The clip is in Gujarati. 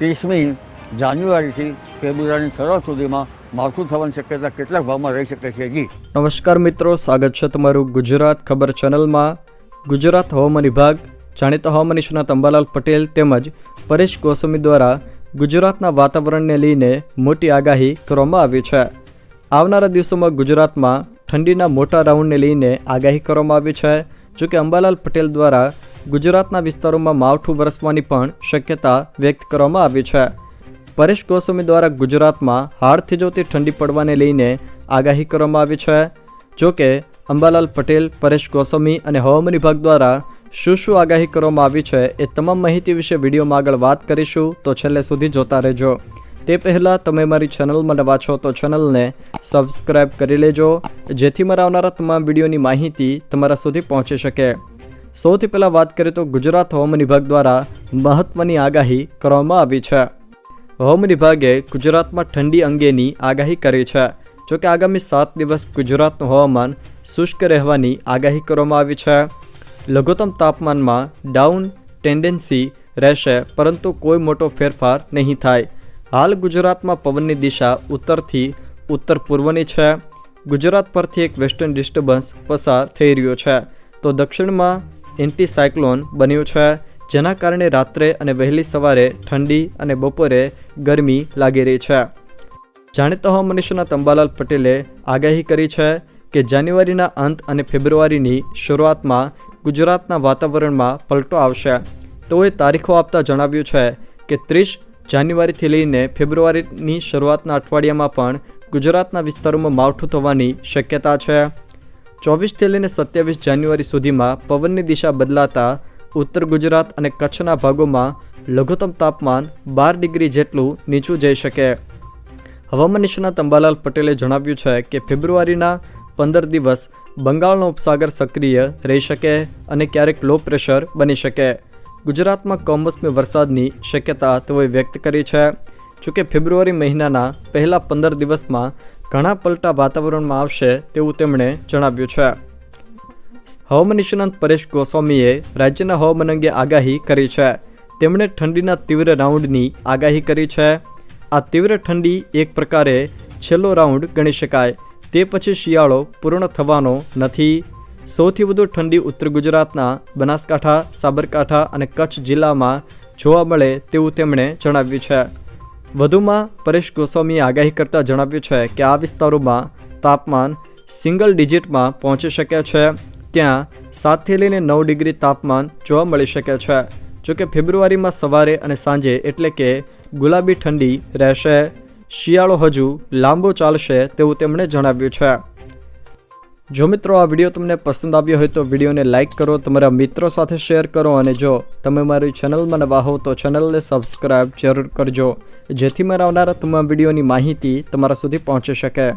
30મી જાન્યુઆરીથી ફેબ્રુઆરીની શરૂઆત સુધીમાં માવઠું થવાની શક્યતા કેટલાક ભાગમાં રહી શકે છે. જી નમસ્કાર મિત્રો, સ્વાગત છે તમારું ગુજરાત ખબર ચેનલમાં. ગુજરાત હવામાન વિભાગ, જાણીતા હવામાન નિષ્ણાત અંબાલાલ પટેલ તેમજ પરેશ ગોસ્વામી દ્વારા ગુજરાતના વાતાવરણને લઈને મોટી આગાહી કરવામાં આવી છે. આવનારા દિવસોમાં ગુજરાતમાં ઠંડીના મોટા રાઉન્ડને લઈને આગાહી કરવામાં આવી છે. જોકે અંબાલાલ પટેલ દ્વારા ગુજરાતના વિસ્તારોમાં માવઠું વરસવાની પણ શક્યતા વ્યક્ત કરવામાં આવી છે. પરેશ ગોસ્વામી દ્વારા ગુજરાતમાં હાડથી જોતી ઠંડી પડવાને લઈને આગાહી કરવામાં આવી છે. જોકે અંબાલાલ પટેલ, પરેશ ગોસ્વામી અને હવામાન વિભાગ દ્વારા શું આગાહી કરવામાં આવી છે એ તમામ માહિતી વિશે વિડીયોમાં આગળ વાત કરીશું, તો છેલ્લે સુધી જોતા રહેજો. તે પહેલાં તમે મારી ચેનલમાં નવા છો તો ચેનલને સબસ્ક્રાઈબ કરી લેજો, જેથી મારા આવનારા તમામ વિડીયોની માહિતી તમારા સુધી પહોંચી શકે. સૌથી પહેલાં વાત કરીએ તો ગુજરાત હવામાન વિભાગ દ્વારા મહત્ત્વની આગાહી કરવામાં આવી છે. હવામાન વિભાગે ગુજરાતમાં ઠંડી અંગેની આગાહી કરી છે. જોકે આગામી 7 દિવસ ગુજરાતનું હવામાન શુષ્ક રહેવાની આગાહી કરવામાં આવી છે. લઘુત્તમ તાપમાનમાં ડાઉન ટેન્ડન્સી રહેશે, પરંતુ કોઈ મોટો ફેરફાર નહીં થાય. હાલ ગુજરાતમાં પવનની દિશા ઉત્તરથી ઉત્તર પૂર્વની છે. ગુજરાત પરથી એક વેસ્ટર્ન ડિસ્ટર્બન્સ પસાર થઈ રહ્યો છે, તો દક્ષિણમાં એન્ટી સાયક્લોન બન્યું છે, જેના કારણે રાત્રે અને વહેલી સવારે ઠંડી અને બપોરે ગરમી લાગી રહી છે. જાણીતા હવામાન નિષ્ણાત અંબાલાલ પટેલે આગાહી કરી છે કે જાન્યુઆરીના અંત અને ફેબ્રુઆરીની શરૂઆતમાં ગુજરાતના વાતાવરણમાં પલટો આવશે. તેઓએ તારીખો આપતા જણાવ્યું છે કે 30 જાન્યુઆરીથી લઈને ફેબ્રુઆરીની શરૂઆતના અઠવાડિયામાં પણ ગુજરાતના વિસ્તારોમાં માવઠું થવાની શક્યતા છે. 24થી લઈને 27 જાન્યુઆરી સુધીમાં પવનની દિશા બદલાતા ઉત્તર ગુજરાત અને કચ્છના ભાગોમાં લઘુત્તમ તાપમાન 12 ડિગ્રી જેટલું નીચું જઈ શકે. હવામાન નિષ્ણાત અંબાલાલ પટેલે જણાવ્યું છે કે ફેબ્રુઆરીના 15 દિવસ બંગાળનો ઉપસાગર સક્રિય રહી શકે અને ક્યારેક લો પ્રેશર બની શકે. ગુજરાતમાં કમોસમી વરસાદની શક્યતા તેઓએ વ્યક્ત કરી છે. જોકે ફેબ્રુઆરી મહિનાના પહેલા 15 દિવસમાં ઘણા પલટા વાતાવરણમાં આવશે તેવું તેમણે જણાવ્યું છે. હવામાન નિષ્ણાત પરેશ ગોસ્વામીએ રાજ્યના હવામાન અંગે આગાહી કરી છે. તેમણે ઠંડીના તીવ્ર રાઉન્ડની આગાહી કરી છે. આ તીવ્ર ઠંડી એક પ્રકારે છેલ્લો રાઉન્ડ ગણી શકાય. તે પછી શિયાળો પૂર્ણ થવાનો નથી. સૌથી વધુ ઠંડી ઉત્તર ગુજરાતના બનાસકાંઠા, સાબરકાંઠા અને કચ્છ જિલ્લામાં જોવા મળે તેવું તેમણે જણાવ્યું છે. વધુમાં પરેશ ગોસ્વામીએ આગાહી કરતાં જણાવ્યું છે કે આ વિસ્તારોમાં તાપમાન સિંગલ ડિજિટમાં પહોંચી શકે છે. ત્યાં 7થી લઈને 9 ડિગ્રી તાપમાન જોવા મળી શકે છે. જોકે ફેબ્રુઆરીમાં સવારે અને સાંજે એટલે કે ગુલાબી ઠંડી રહેશે. શિયાળો હજુ લાંબો ચાલશે તેવું તેમણે જણાવ્યું છે. જો મિત્રો આ વિડીયો તમને પસંદ આવ્યો હોય તો વિડીયોને લાઇક કરો, તમારા મિત્રો સાથે શેર કરો, અને જો તમે મારી ચેનલમાં નવા હો તો ચેનલને સબસ્ક્રાઈબ જરૂર કરજો, જેથી મારા આવનારા તમામ વિડીયોની માહિતી તમારા સુધી પહોંચી શકે.